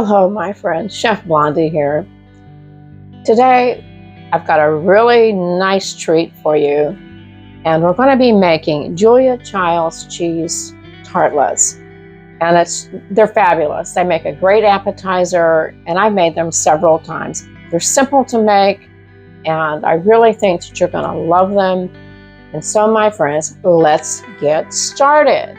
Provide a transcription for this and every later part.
Hello, my friends. Chef Blondie here. Today, I've got a really nice treat for you, and we're going to be making Julia Child's cheese tartlets. And they're fabulous. They make a great appetizer, and I've made them several times. They're simple to make, and I really think that you're going to love them. And so, my friends, let's get started.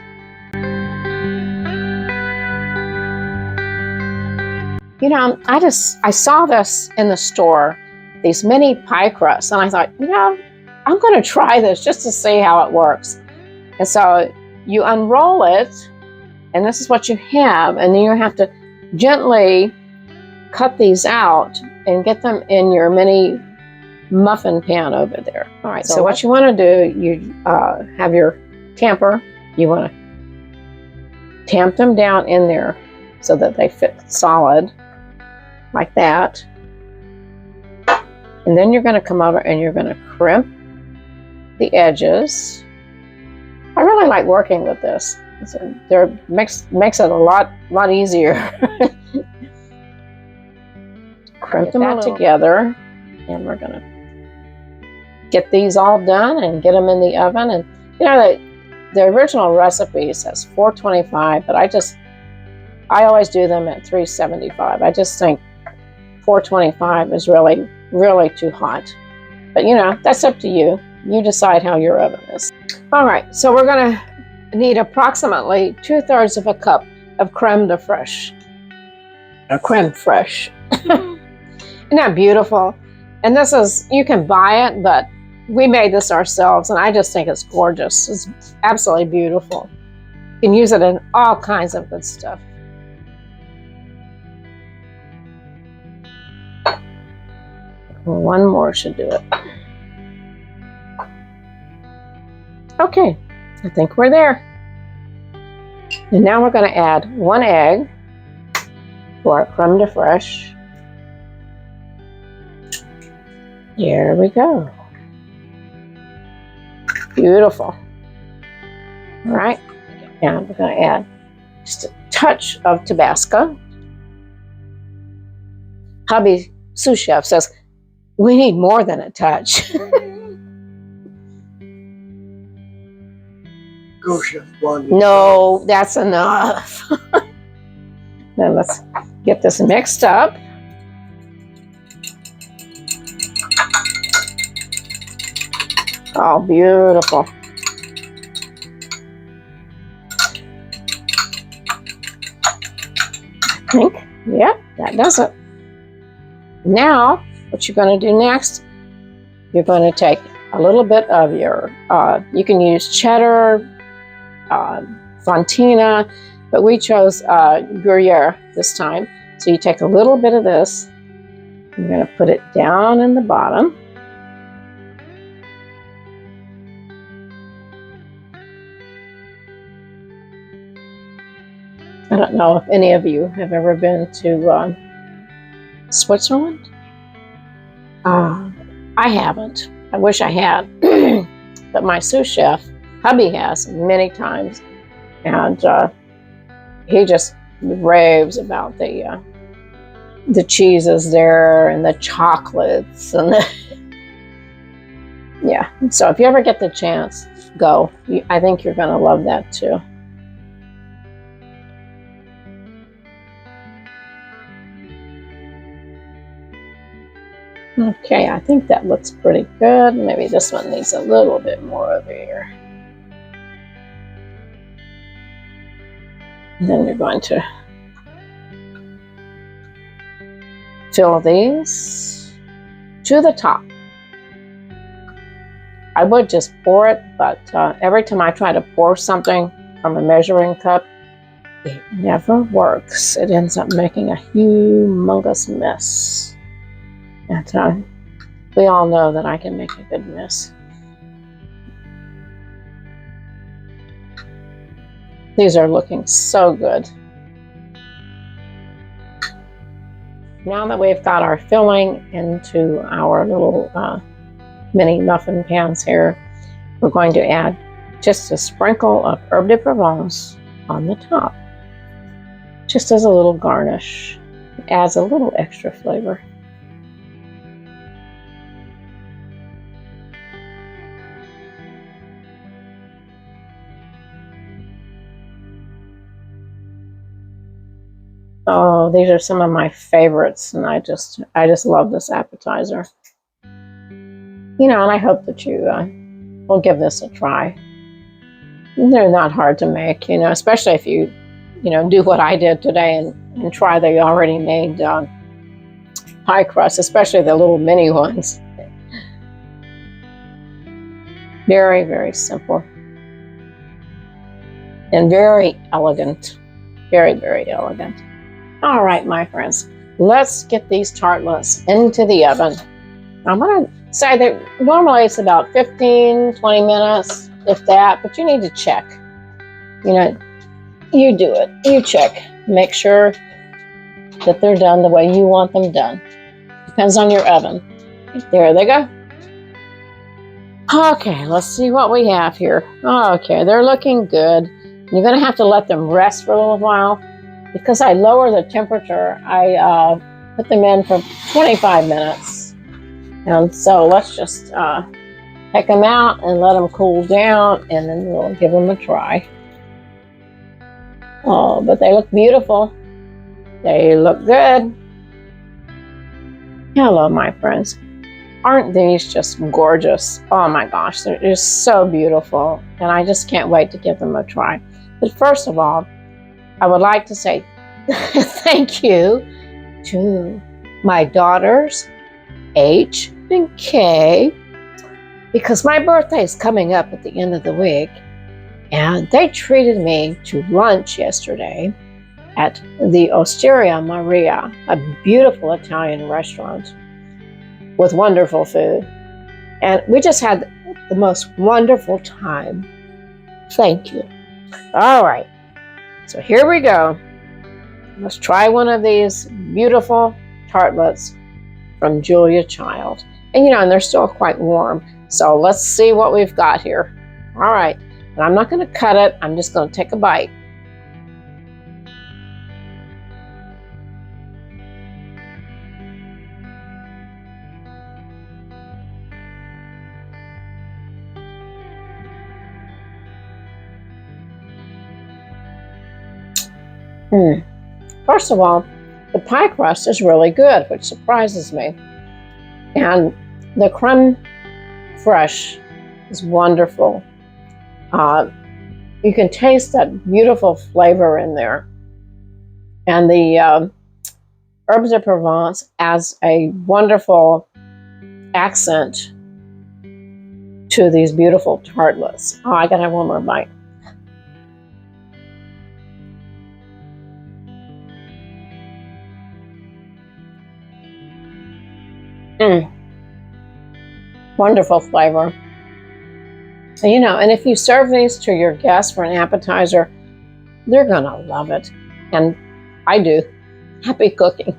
You know, I saw this in the store, these mini pie crusts, and I thought, I'm going to try this just to see how it works. And so you unroll it, and this is what you have, and then you have to gently cut these out and get them in your mini muffin pan over there. All right, so what you want to do, you have your tamper. You want to tamp them down in there so that they fit solid, like that. And then you're going to come over and you're going to crimp the edges. I really like working with this. Makes it a lot easier. Crimp them all together, and we're going to get these all done and get them in the oven. And you know, the original recipe says 425, but I always do them at 375. I just think 425 is really too hot. But that's up to you. You decide how your oven is. All right, so we're going to need approximately 2/3 of a cup of creme de fraiche. Creme fraiche. Isn't that beautiful? And this is, you can buy it, but we made this ourselves, and I just think it's gorgeous. It's absolutely beautiful. You can use it in all kinds of good stuff. One more should do it. Okay, I think we're there. And now we're going to add 1 egg to our creme de fraiche. Here we go. Beautiful. All right, now we're going to add just a touch of Tabasco. Hubby, sous chef, says we need more than a touch. Go, Chef Blondie. No, that's enough. Then let's get this mixed up. Oh, beautiful. I think, yeah, that does it. Now, what you're going to do next, you're going to take a little bit of your, you can use cheddar, fontina, but we chose Gruyere this time. So you take a little bit of this, you're going to put it down in the bottom. I don't know if any of you have ever been to Switzerland. I haven't. I wish I had. But my sous chef, hubby, has many times. And he just raves about the cheeses there and the chocolates. And yeah, so if you ever get the chance, go. I think you're going to love that too. Okay, I think that looks pretty good. Maybe this one needs a little bit more over here. And then you're going to fill these to the top. I would just pour it, but every time I try to pour something from a measuring cup, it never works. It ends up making a humongous mess. And we all know that I can make a good mess. These are looking so good. Now that we've got our filling into our little mini muffin pans here, we're going to add just a sprinkle of herbe de Provence on the top, just as a little garnish. adds a little extra flavor. Oh, these are some of my favorites, and I just love this appetizer. You know, and I hope that you will give this a try. They're not hard to make, you know, especially if you do what I did today and try the already made pie crust, especially the little mini ones. Very, very simple and very elegant. Very, very elegant. All right, my friends, let's get these tartlets into the oven. I'm going to say that normally it's about 15, 20 minutes, if that, but you need to check. You know, you do it. You check. Make sure that they're done the way you want them done. Depends on your oven. There they go. Okay, let's see what we have here. Okay, they're looking good. You're going to have to let them rest for a little while. Because I lower the temperature, I put them in for 25 minutes. And so let's just take them out and let them cool down, and then we'll give them a try. Oh, but they look beautiful. They look good. Hello, my friends. Aren't these just gorgeous? Oh my gosh, they're just so beautiful. And I just can't wait to give them a try. But first of all, I would like to say thank you to my daughters, H and K, because my birthday is coming up at the end of the week, and they treated me to lunch yesterday at the Osteria Maria, a beautiful Italian restaurant with wonderful food. And we just had the most wonderful time. Thank you. All right. So here we go. Let's try one of these beautiful tartlets from Julia Child. And and they're still quite warm. So let's see what we've got here. All right. And I'm not going to cut it. I'm just going to take a bite. First of all, the pie crust is really good, which surprises me. And the creme fraiche is wonderful. You can taste that beautiful flavor in there. And the herbs de Provence adds a wonderful accent to these beautiful tartlets. Oh, I gotta have one more bite. Wonderful flavor. And if you serve these to your guests for an appetizer, they're gonna love it. And I do. Happy cooking.